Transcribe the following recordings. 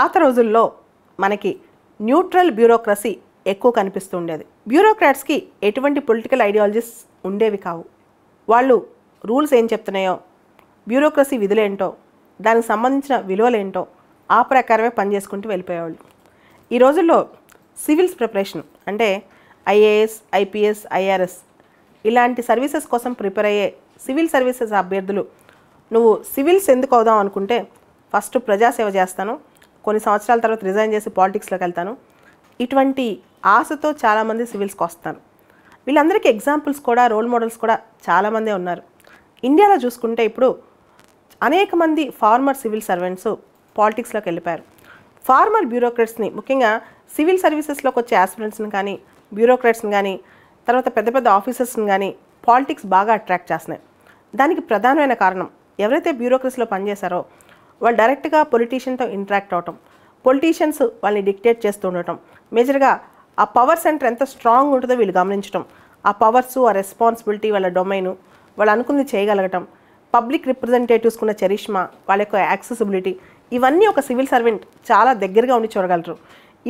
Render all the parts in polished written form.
పాత రోజుల్లో మనకి న్యూట్రల్ బ్యూరోక్రసీ ఎక్కువ కనిపిస్తూ ఉండేది. బ్యూరోక్రాట్స్కి ఎటువంటి పొలిటికల్ ఐడియాలజీస్ ఉండేవి కావు. వాళ్ళు రూల్స్ ఏం చెప్తున్నాయో, బ్యూరోక్రసీ విధులేంటో, దానికి సంబంధించిన విలువలేంటో ఆ ప్రకారమే పనిచేసుకుంటూ వెళ్ళిపోయేవాళ్ళు. ఈ రోజుల్లో సివిల్స్ ప్రిపరేషన్ అంటే ఐఏఎస్, ఐపీఎస్, ఐఆర్ఎస్ ఇలాంటి సర్వీసెస్ కోసం ప్రిపేర్ అయ్యే సివిల్ సర్వీసెస్ అభ్యర్థులు నువ్వు సివిల్స్ ఎందుకు అవుదాం అనుకుంటే, ఫస్ట్ ప్రజాసేవ చేస్తాను, కొన్ని సంవత్సరాల తర్వాత రిజైన్ చేసి పాలిటిక్స్లోకి వెళ్తాను, ఇటువంటి ఆశతో చాలామంది సివిల్స్కి వస్తాను. వీళ్ళందరికీ ఎగ్జాంపుల్స్ కూడా, రోల్ మోడల్స్ కూడా చాలామందే ఉన్నారు. ఇండియాలో చూసుకుంటే ఇప్పుడు అనేక మంది ఫార్మర్ సివిల్ సర్వెంట్స్ పాలిటిక్స్లోకి వెళ్ళిపోయారు. ఫార్మర్ బ్యూరోక్రాట్స్ని, ముఖ్యంగా సివిల్ సర్వీసెస్లోకి వచ్చే ఆస్పిరెంట్స్ని కానీ, బ్యూరోక్రాట్స్ని కానీ, తర్వాత పెద్ద పెద్ద ఆఫీసర్స్ని కానీ పాలిటిక్స్ బాగా అట్రాక్ట్ చేస్తున్నాయి. దానికి ప్రధానమైన కారణం, ఎవరైతే బ్యూరోక్రసీలో పనిచేశారో వాళ్ళు డైరెక్ట్గా పొలిటీషియన్తో ఇంటరాక్ట్ అవటం, పొలిటీషియన్స్ వాళ్ళని డిక్టేట్ చేస్తూ ఉండటం, మేజర్గా ఆ పవర్ సెంటర్ ఎంత స్ట్రాంగ్ ఉంటుందో వీళ్ళు గమనించడం, ఆ పవర్సు, ఆ రెస్పాన్సిబిలిటీ, వాళ్ళ డొమైను, వాళ్ళు అనుకుంది చేయగలగటం, పబ్లిక్ రిప్రజెంటేటివ్స్కి ఉన్న చరిష్మా, వాళ్ళ యొక్క యాక్సెసిబిలిటీ, ఇవన్నీ ఒక సివిల్ సర్వెంట్ చాలా దగ్గరగా ఉండి చూడగలరు.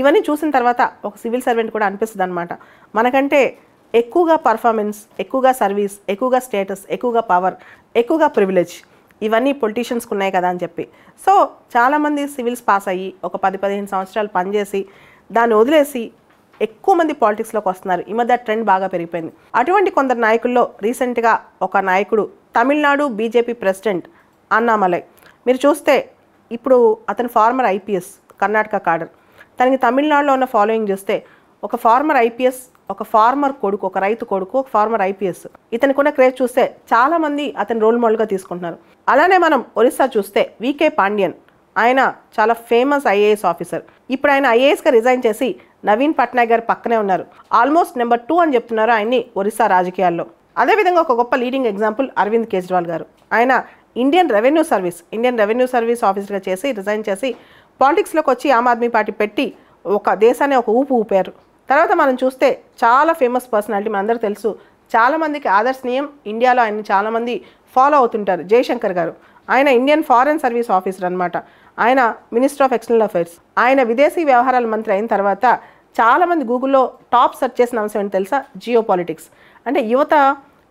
ఇవన్నీ చూసిన తర్వాత ఒక సివిల్ సర్వెంట్ కూడా అనిపిస్తుంది అనమాట, మనకంటే ఎక్కువగా పర్ఫార్మెన్స్, ఎక్కువగా సర్వీస్, ఎక్కువగా స్టేటస్, ఎక్కువగా పవర్, ఎక్కువగా ప్రివిలేజ్ ఇవన్నీ పొలిటీషియన్స్కి ఉన్నాయి కదా అని చెప్పి. సో చాలామంది సివిల్స్ పాస్ అయ్యి ఒక 10-15 సంవత్సరాలు పనిచేసి దాన్ని వదిలేసి ఎక్కువ మంది పాలిటిక్స్లోకి వస్తున్నారు. ఈ మధ్య ట్రెండ్ బాగా పెరిగిపోయింది. అటువంటి కొందరు నాయకుల్లో రీసెంట్గా ఒక నాయకుడు, తమిళనాడు బీజేపీ ప్రెసిడెంట్ అన్నామలై. మీరు చూస్తే ఇప్పుడు అతను ఫార్మర్ ఐపీఎస్, కర్ణాటక కాడర్. తనకి తమిళనాడులో ఉన్న ఫాలోయింగ్ చూస్తే ఒక ఫార్మర్ ఐపీఎస్, ఒక ఫార్మర్ కొడుకు, ఒక రైతు కొడుకు, ఒక ఫార్మర్ ఐపీఎస్. ఇతనికి ఉన్న క్రేజ్ చూస్తే చాలామంది అతను రోల్ మోడల్గా తీసుకుంటున్నారు. అలానే మనం ఒరిస్సా చూస్తే వికే పాండ్యన్, ఆయన చాలా ఫేమస్ ఐఏఎస్ ఆఫీసర్. ఇప్పుడు ఆయన ఐఏఎస్గా రిజైన్ చేసి నవీన్ పట్నాయక్ గారు పక్కనే ఉన్నారు. ఆల్మోస్ట్ నెంబర్ 2 అని చెప్తున్నారు ఆయన్ని ఒరిస్సా రాజకీయాల్లో. అదేవిధంగా ఒక గొప్ప లీడింగ్ ఎగ్జాంపుల్ అరవింద్ కేజ్రీవాల్ గారు. ఆయన ఇండియన్ రెవెన్యూ సర్వీస్ ఆఫీసర్గా చేసి రిజైన్ చేసి పాలిటిక్స్లోకి వచ్చి ఆమ్ ఆద్మీ పార్టీ పెట్టి ఒక దేశాన్ని ఒక ఊపారు. తర్వాత మనం చూస్తే చాలా ఫేమస్ పర్సనాలిటీ, మనందరికీ తెలుసు, చాలామందికి ఆదర్శనీయం, ఇండియాలో ఆయన చాలామంది ఫాలో అవుతుంటారు, జయశంకర్ గారు. ఆయన ఇండియన్ ఫారెన్ సర్వీస్ ఆఫీసర్ అనమాట. ఆయన మినిస్టర్ ఆఫ్ ఎక్స్టర్నల్ అఫైర్స్. ఆయన విదేశీ వ్యవహారాల మంత్రి అయిన తర్వాత చాలామంది గూగుల్లో టాప్ సెర్చ్ చేసిన అంశం ఏంటి తెలుసా? Geo politics. అంటే యువత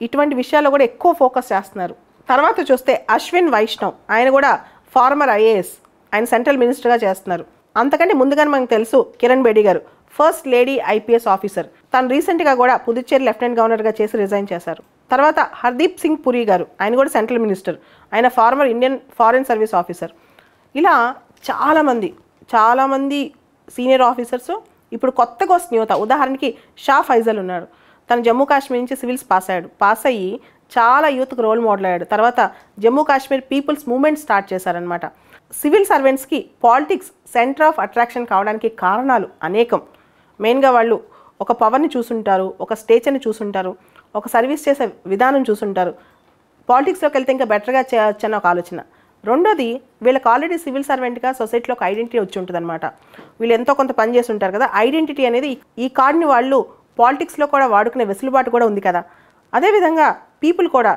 ఇటువంటి విషయాల్లో కూడా ఎక్కువ ఫోకస్ చేస్తున్నారు. తర్వాత చూస్తే అశ్విన్ వైష్ణవ్, ఆయన కూడా ఫార్మర్ ఐఏఎస్, ఆయన సెంట్రల్ మినిస్టర్గా చేస్తున్నారు. అంతకంటే ముందుగానే మనకు తెలుసు కిరణ్ బేడి గారు, ఫస్ట్ లేడీ ఐపీఎస్ ఆఫీసర్. తను రీసెంట్గా కూడా పుదుచ్చేరి లెఫ్టినెంట్ గవర్నర్గా చేసి రిజైన్ చేశారు. తర్వాత హర్దీప్ సింగ్ పురి గారు, ఆయన కూడా సెంట్రల్ మినిస్టర్, ఆయన former Indian foreign service officer. ఇలా చాలామంది సీనియర్ ఆఫీసర్స్ ఇప్పుడు కొత్తగా వస్తున్న యువత. ఉదాహరణకి షా ఫైజల్ ఉన్నాడు, తను జమ్మూ కాశ్మీర్ నుంచి సివిల్స్ పాస్ అయ్యి చాలా యూత్కి రోల్ మోడల్ అయ్యాడు. తర్వాత Jammu Kashmir people's movement start చేశారనమాట. సివిల్ సర్వెంట్స్కి పాలిటిక్స్ సెంటర్ ఆఫ్ అట్రాక్షన్ కావడానికి కారణాలు అనేకం. మెయిన్గా వాళ్ళు ఒక పవర్ని చూసుంటారు, ఒక స్టేచర్ని చూసుంటారు, ఒక సర్వీస్ చేసే విధానం చూసుంటారు, పాలిటిక్స్లోకి వెళ్తే ఇంకా బెటర్గా చేయొచ్చని ఒక ఆలోచన. రెండోది, వీళ్ళకి ఆల్రెడీ సివిల్ సర్వెంట్గా సొసైటీలో ఒక ఐడెంటిటీ వచ్చి ఉంటుంది అనమాట. వీళ్ళు ఎంతో కొంత పని చేసి ఉంటారు కదా, ఐడెంటిటీ అనేది ఈ కార్డ్ని వాళ్ళు పాలిటిక్స్లో కూడా వాడుకునే వెసులుబాటు కూడా ఉంది కదా. అదేవిధంగా పీపుల్ కూడా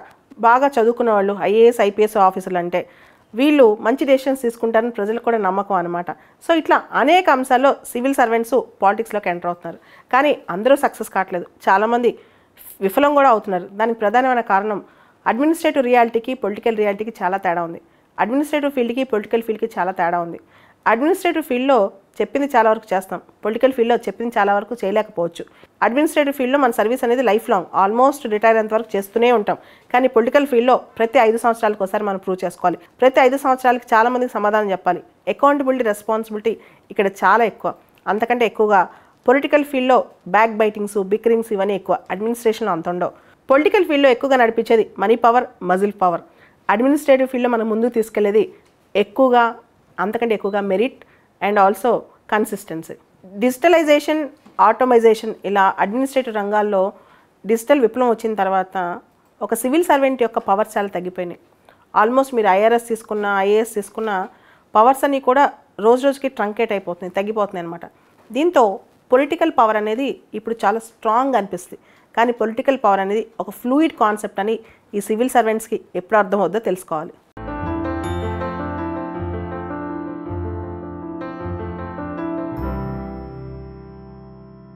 బాగా చదువుకున్న వాళ్ళు, ఐఏఎస్ ఐపీఎస్ ఆఫీసర్లు అంటే వీళ్ళు మంచి డెసిషన్స్ తీసుకుంటారని ప్రజలకు కూడా నమ్మకం అనమాట. సో ఇట్లా అనేక అంశాల్లో సివిల్ సర్వెంట్స్ పాలిటిక్స్లోకి ఎంటర్ అవుతున్నారు. కానీ అందరూ సక్సెస్ కావట్లేదు, చాలామంది విఫలం కూడా అవుతున్నారు. దానికి ప్రధానమైన కారణం అడ్మినిస్ట్రేటివ్ రియాలిటీకి పొలిటికల్ రియాలిటీకి చాలా తేడా ఉంది. అడ్మినిస్ట్రేటివ్ ఫీల్డ్కి పొలిటికల్ ఫీల్డ్కి చాలా తేడా ఉంది. అడ్మినిస్ట్రేటివ్ ఫీల్డ్లో చెప్పింది చాలా వరకు చేస్తాం, పొలిటికల్ ఫీల్డ్లో చెప్పింది చాలా వరకు చేయలేకపోవచ్చు. అడ్మినిస్ట్రేటివ్ ఫీల్డ్లో మన సర్వీస్ అనేది లైఫ్ లాంగ్, ఆల్మోస్ట్ రిటైర్ అయ్యేంత వరకు చేస్తూనే ఉంటాం. కానీ పొలిటికల్ ఫీల్డ్లో ప్రతి 5 సంవత్సరాలకు ఒకసారి మనం ప్రూవ్ చేసుకోవాలి. ప్రతి 5 సంవత్సరాలకి చాలామందికి సమాధానం చెప్పాలి. అకౌంటబిలిటీ, రెస్పాన్సిబిలిటీ ఇక్కడ చాలా ఎక్కువ. అంతకంటే ఎక్కువగా పొలిటికల్ ఫీల్డ్లో బ్యాక్ బైటింగ్స్, బిక్కరింగ్స్ ఇవన్నీ ఎక్కువ. అడ్మినిస్ట్రేషన్లో అంత ఉండవు. పొలిటికల్ ఫీల్డ్లో ఎక్కువగా నడిపించేది money power, muscle power. Administrative ఫీల్డ్లో మనం ముందుకు తీసుకెళ్లేది అంతకంటే ఎక్కువగా merit and also consistency. Digitalization, automization, ఇలా అడ్మినిస్ట్రేటివ్ రంగాల్లో డిజిటల్ విప్లవం వచ్చిన తర్వాత ఒక సివిల్ సర్వెంట్ యొక్క పవర్స్ చాలా తగ్గిపోయినాయి. ఆల్మోస్ట్ మీరు ఐఆర్ఎస్ తీసుకున్న, ఐఏఎస్ తీసుకున్న పవర్స్ అన్నీ కూడా రోజుకి ట్రంకేట్ అయిపోతున్నాయి, తగ్గిపోతున్నాయి అనమాట. దీంతో పొలిటికల్ పవర్ అనేది ఇప్పుడు చాలా స్ట్రాంగ్ అనిపిస్తుంది. కానీ పొలిటికల్ పవర్ అనేది ఒక ఫ్లూయిడ్ కాన్సెప్ట్ అని ఈ సివిల్ సర్వెంట్స్కి ఎప్పుడు అర్థమవుద్దో తెలుసుకోవాలి.